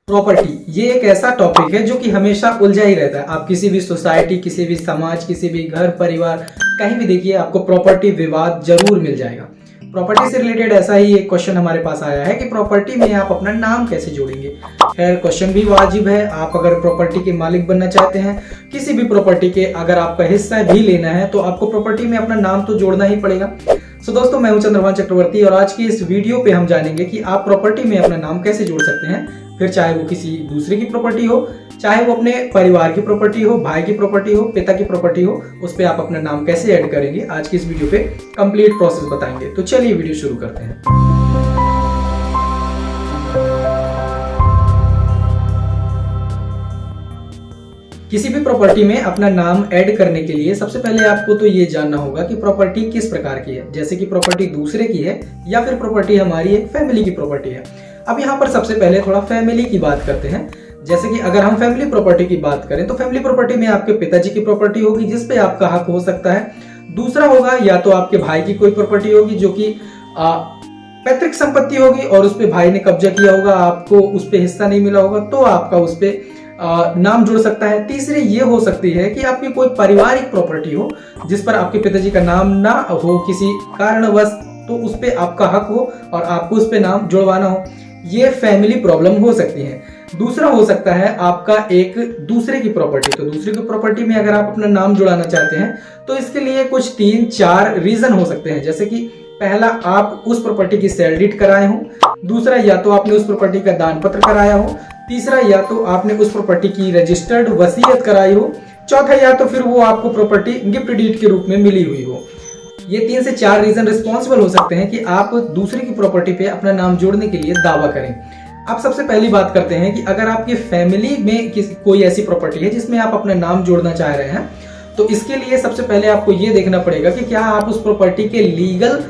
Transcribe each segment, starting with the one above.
Property ये एक ऐसा टॉपिक है जो कि हमेशा उलझा ही रहता है। आप किसी भी सोसाइटी, किसी भी समाज, किसी भी घर परिवार कहीं भी देखिए आपको प्रॉपर्टी विवाद जरूर मिल जाएगा। प्रॉपर्टी से रिलेटेड ऐसा ही एक क्वेश्चन हमारे पास आया है कि प्रॉपर्टी में आप अपना नाम कैसे जोड़ेंगे। खैर क्वेश्चन भी वाजिब है। आप अगर प्रॉपर्टी के मालिक बनना चाहते हैं, किसी भी प्रॉपर्टी के अगर आपका हिस्सा भी लेना है तो आपको प्रॉपर्टी में अपना नाम तो जोड़ना ही पड़ेगा। सो दोस्तों, मैं हूं चंद्रभान चक्रवर्ती और आज की इस वीडियो पे हम जानेंगे कि आप प्रॉपर्टी में अपना नाम कैसे जोड़ सकते हैं। फिर चाहे वो किसी दूसरे की प्रॉपर्टी हो, चाहे वो अपने परिवार की प्रॉपर्टी हो, भाई की प्रॉपर्टी हो, पिता की प्रॉपर्टी हो, उस पे आप अपना नाम कैसे ऐड करेंगे, आज की इस वीडियो पे कंप्लीट प्रोसेस बताएंगे। तो चलिए वीडियो शुरू करते हैं। किसी भी प्रॉपर्टी में अपना नाम ऐड करने के लिए सबसे पहले आपको तो ये जानना होगा कि प्रॉपर्टी किस प्रकार की है। जैसे कि प्रॉपर्टी दूसरे की है या फिर प्रॉपर्टी हमारी एक फैमिली की प्रॉपर्टी है। अब यहाँ पर सबसे पहले थोड़ा फैमिली की बात करते हैं। जैसे कि अगर हम फैमिली प्रॉपर्टी की बात करें तो फैमिली प्रॉपर्टी में आपके पिताजी की प्रॉपर्टी होगी जिसपे आपका हक हो सकता है। दूसरा होगा या तो आपके भाई की कोई प्रॉपर्टी होगी जो कि पैतृक संपत्ति होगी और उस पे भाई ने कब्जा किया होगा, आपको उस पे हिस्सा नहीं मिला होगा तो आपका उस पे नाम जुड़ सकता है। तीसरी ये हो सकती है कि आपकी कोई पारिवारिक प्रॉपर्टी हो जिस पर आपके पिताजी का नाम ना हो किसी कारणवश, तो उस पे आपका हक हो और आपको उस पे नाम जुड़वाना हो। ये फैमिली प्रॉब्लम हो सकती है। दूसरा हो सकता है आपका एक दूसरे की प्रॉपर्टी। तो दूसरे की प्रॉपर्टी में अगर आप अपना नाम जुड़ाना चाहते हैं तो इसके लिए कुछ 3-4 रीजन हो सकते हैं। जैसे कि पहला, आप उस प्रॉपर्टी की सेल डीड कराए हो। दूसरा, या तो आपने उस प्रॉपर्टी का दान पत्र कराया हो। तीसरा, या तो आपने उस प्रॉपर्टी की रजिस्टर्ड वसीयत कराई हो। चौथा, या तो फिर वो आपको प्रॉपर्टी गिफ्ट डीड के रूप में मिली हुई हो। ये 3 से 4 रीजन रिस्पॉन्सिबल हो सकते हैं कि आप दूसरे की प्रॉपर्टी पे अपना नाम जोड़ने के लिए दावा करें। आप सबसे पहली बात करते हैं कि अगर आपकी फैमिली में कोई ऐसी प्रॉपर्टी है जिसमें आप अपना नाम जोड़ना चाह रहे हैं, तो इसके लिए सबसे पहले आपको ये देखना पड़ेगा कि क्या आप उस प्रॉपर्टी के लीगल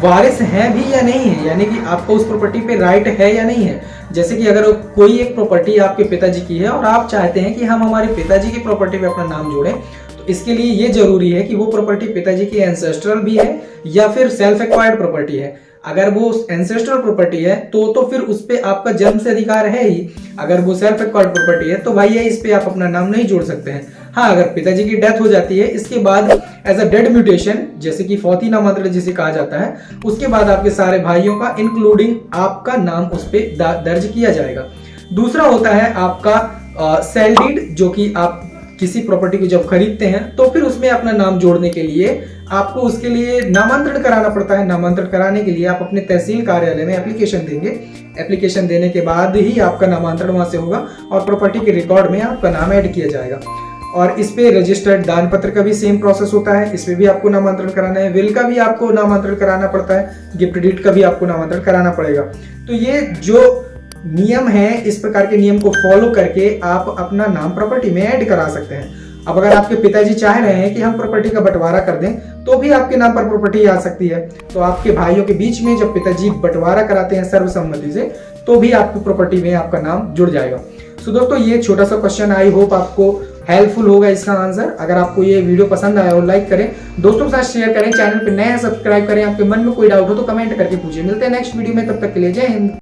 वारिस हैं भी या नहीं है, यानी कि आपको उस प्रॉपर्टी पे राइट है या नहीं है। जैसे कि अगर कोई एक प्रॉपर्टी आपके पिताजी की है और आप चाहते हैं कि हम हमारे पिताजी की प्रॉपर्टी पे अपना नाम जोड़ें, तो इसके लिए ये जरूरी है कि वो प्रॉपर्टी पिताजी की एंसेस्ट्रल भी है या फिर सेल्फ एक्वायर्ड प्रॉपर्टी है। अगर वो एंसेस्ट्रल प्रॉपर्टी है तो फिर उस पे आपका जन्म से अधिकार है ही। अगर वो सेल्फ एक्वायर्ड प्रॉपर्टी है तो भाई इस पे आप अपना नाम नहीं जोड़ सकते हैं। हाँ, अगर पिताजी की डेथ हो जाती है, इसके बाद एज अ डेड म्यूटेशन, जैसे कि फौती नामांतरण जिसे कहा जाता है, उसके बाद आपके सारे भाइयों का इंक्लूडिंग आपका नाम उस पे दर्ज किया जाएगा। दूसरा होता है आपका सेल डीड, जो कि आप किसी प्रॉपर्टी को जब खरीदते हैं तो फिर उसमें अपना नाम जोड़ने के लिए आपको उसके लिए नामांतरण कराना पड़ता है। नामांतरण कराने के लिए आप अपने तहसील कार्यालय में एप्लीकेशन देंगे। एप्लीकेशन देने के बाद ही आपका नामांतरण वहां से होगा और प्रॉपर्टी के रिकॉर्ड में आपका नाम ऐड किया जाएगा। और इस पे रजिस्टर्ड दान पत्र का भी सेम प्रोसेस होता है, इसमें भी आपको नामांतरण कराना है। विल का भी आपको नामांतरण कराना पड़ता है, गिफ्ट डीड का भी आपको नामांतरण कराना पड़ेगा। तो ये जो नियम है, इस प्रकार के नियम को फॉलो करके आप अपना नाम प्रॉपर्टी में ऐड करा सकते हैं। अब अगर आपके पिताजी चाह रहे हैं कि हम प्रॉपर्टी का बंटवारा कर दें तो भी आपके नाम पर प्रॉपर्टी आ सकती है। तो आपके भाइयों के बीच में जब पिताजी बंटवारा कराते हैं सर्वसम्मति से, तो भी आपकी प्रॉपर्टी में आपका नाम जुड़ जाएगा। सो दोस्तों, ये छोटा सा क्वेश्चन, आई होप आपको हेल्पफुल होगा इसका आंसर। अगर आपको ये वीडियो पसंद आया हो, लाइक करें, दोस्तों के साथ शेयर करें, चैनल पे नए सब्सक्राइब करें। आपके मन में कोई डाउट हो तो कमेंट करके पूछिए। मिलते हैं नेक्स्ट वीडियो में, तब तक के लिए जय हिंद।